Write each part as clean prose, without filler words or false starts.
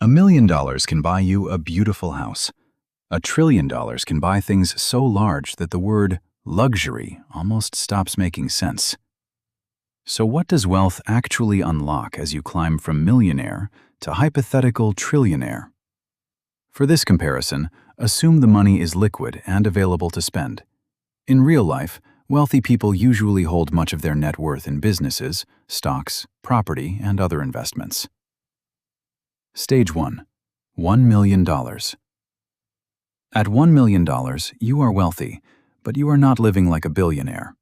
$1 million can buy you a beautiful house. $1 trillion can buy things so large that the word luxury almost stops making sense. So what does wealth actually unlock as you climb from millionaire to hypothetical trillionaire? For this comparison, assume the money is liquid and available to spend. In real life, wealthy people usually hold much of their net worth in businesses, stocks, property, and other investments. Stage 1. $1 million. At $1 million, you are wealthy, but you are not living like a billionaire.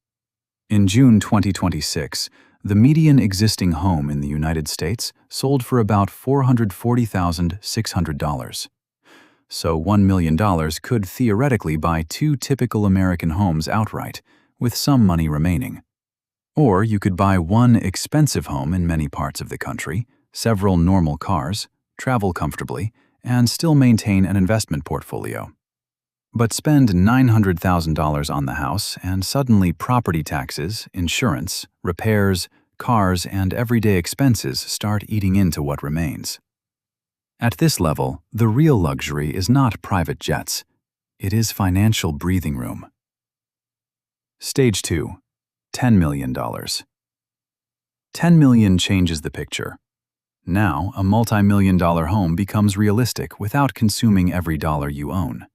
In June 2026, the median existing home in the United States sold for about $440,600. So $1 million could theoretically buy 2 typical American homes outright, with some money remaining. Or you could buy 1 expensive home in many parts of the country, several normal cars, travel comfortably, and still maintain an investment portfolio. But spend $900,000 on the house, and suddenly property taxes, insurance, repairs, cars, and everyday expenses start eating into what remains. At this level, the real luxury is not private jets. It is financial breathing room. Stage 2. $10 million. $10 million changes the picture. Now, a multi-million-dollar home becomes realistic without consuming every dollar you own.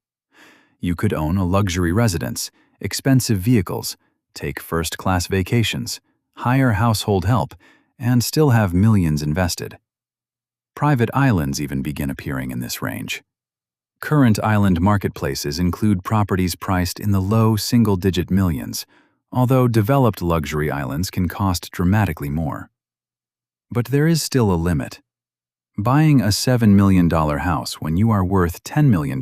You could own a luxury residence, expensive vehicles, take first-class vacations, hire household help, and still have millions invested. Private islands even begin appearing in this range. Current island marketplaces include properties priced in the low single-digit millions, although developed luxury islands can cost dramatically more. But there is still a limit. Buying a $7 million house when you are worth $10 million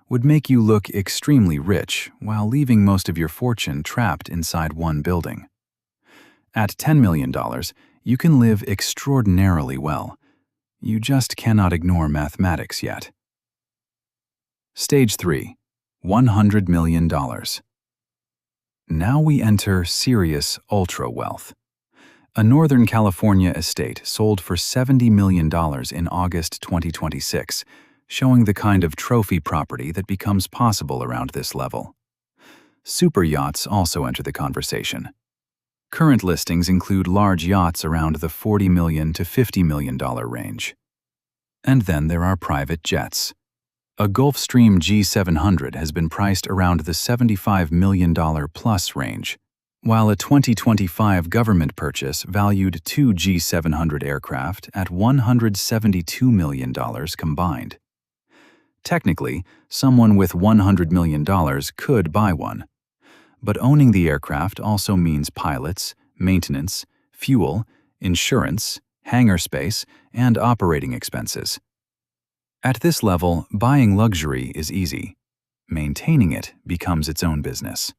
would make you look extremely rich while leaving most of your fortune trapped inside one building. At $10 million, you can live extraordinarily well. You just cannot ignore mathematics yet. Stage 3. $100 million. Now we enter serious ultra-wealth. A Northern California estate sold for $70 million in August 2026, showing the kind of trophy property that becomes possible around this level. Superyachts also enter the conversation. Current listings include large yachts around the $40 million to $50 million range. And then there are private jets. A Gulfstream G700 has been priced around the $75 million plus range, while a 2025 government purchase valued 2 G700 aircraft at $172 million combined. Technically, someone with $100 million could buy one. But owning the aircraft also means pilots, maintenance, fuel, insurance, hangar space, and operating expenses. At this level, buying luxury is easy. Maintaining it becomes its own business.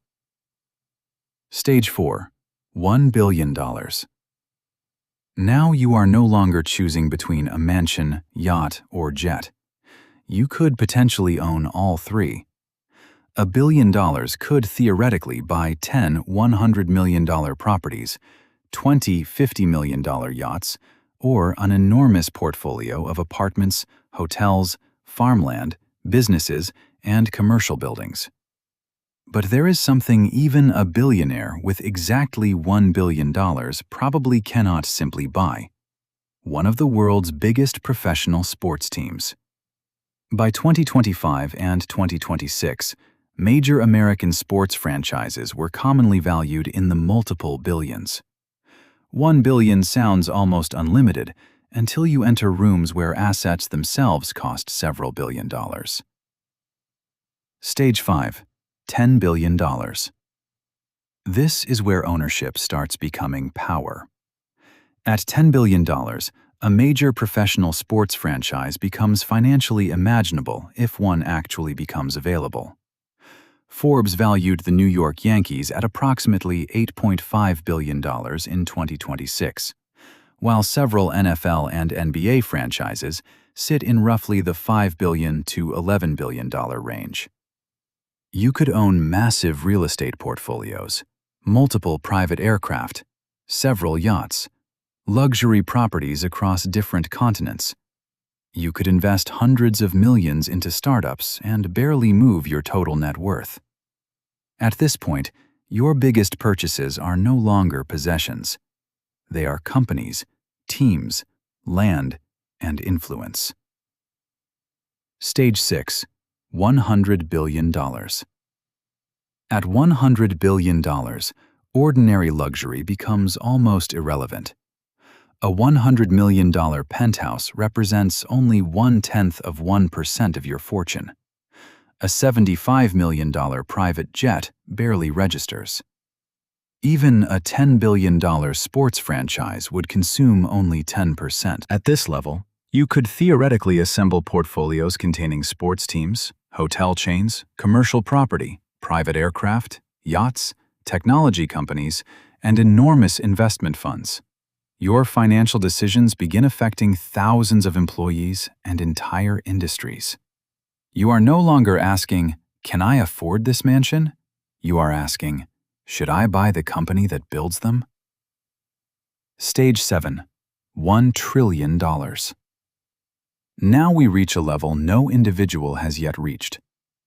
Stage 4. $1 billion. Now you are no longer choosing between a mansion, yacht, or jet. You could potentially own all 3. $1 billion could theoretically buy 10 $100 million properties, 20 $50 million yachts, or an enormous portfolio of apartments, hotels, farmland, businesses, and commercial buildings. But there is something even a billionaire with exactly $1 billion probably cannot simply buy: one of the world's biggest professional sports teams. By 2025 and 2026, major American sports franchises were commonly valued in the multiple billions. $1 billion sounds almost unlimited until you enter rooms where assets themselves cost several $billion. Stage 5. $10 billion. This is where ownership starts becoming power. At $10 billion, a major professional sports franchise becomes financially imaginable if one actually becomes available. Forbes valued the New York Yankees at approximately $8.5 billion in 2026, while several NFL and NBA franchises sit in roughly the $5 billion to $11 billion range. You could own massive real estate portfolios, multiple private aircraft, several yachts, luxury properties across different continents. You could invest hundreds of millions into startups and barely move your total net worth. At this point, your biggest purchases are no longer possessions. They are companies, teams, land, and influence. Stage 6. $100 billion. At $100 billion, ordinary luxury becomes almost irrelevant. A $100 million penthouse represents only 0.1% of your fortune. A $75 million private jet barely registers. Even a $10 billion sports franchise would consume only 10%. At this level, you could theoretically assemble portfolios containing sports teams, hotel chains, commercial property, private aircraft, yachts, technology companies, and enormous investment funds. Your financial decisions begin affecting thousands of employees and entire industries. You are no longer asking, "Can I afford this mansion?" You are asking, "Should I buy the company that builds them?" Stage 7. $1 trillion. Now we reach a level no individual has yet reached.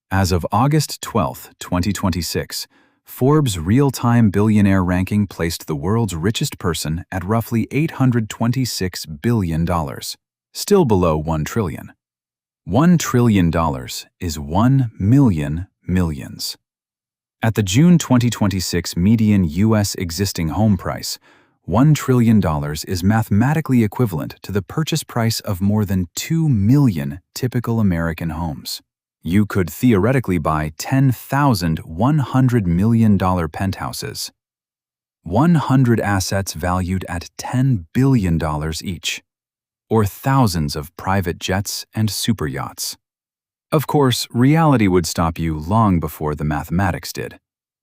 As of August 12, 2026, Forbes' real-time billionaire ranking placed the world's richest person at roughly $826 billion, still below $1 trillion. $1 trillion is 1 million millions. At the June 2026 median U.S. existing home price, $1 trillion is mathematically equivalent to the purchase price of more than 2 million typical American homes. You could theoretically buy 10,000 $100 million penthouses. 100 assets valued at $10 billion each, or thousands of private jets and superyachts. Of course, reality would stop you long before the mathematics did.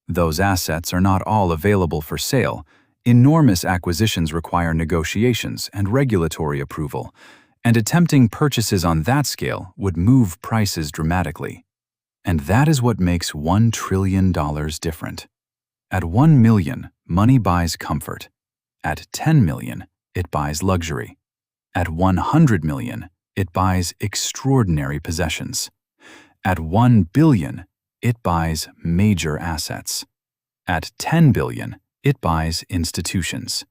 Those assets are not all available for sale. Enormous acquisitions require negotiations and regulatory approval, and attempting purchases on that scale would move prices dramatically. And that is what makes $1 trillion different. At 1 million, money buys comfort. At 10 million, it buys luxury. At 100 million, it buys extraordinary possessions. At 1 billion, it buys major assets. At 10 billion, it buys institutions.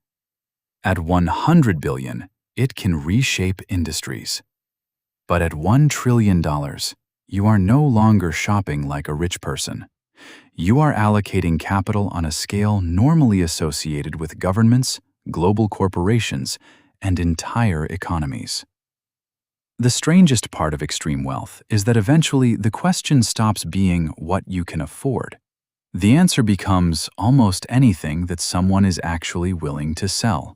At 100 billion, it can reshape industries. But at $1 trillion, you are no longer shopping like a rich person. You are allocating capital on a scale normally associated with governments, global corporations, and entire economies. The strangest part of extreme wealth is that eventually the question stops being what you can afford. The answer becomes almost anything that someone is actually willing to sell.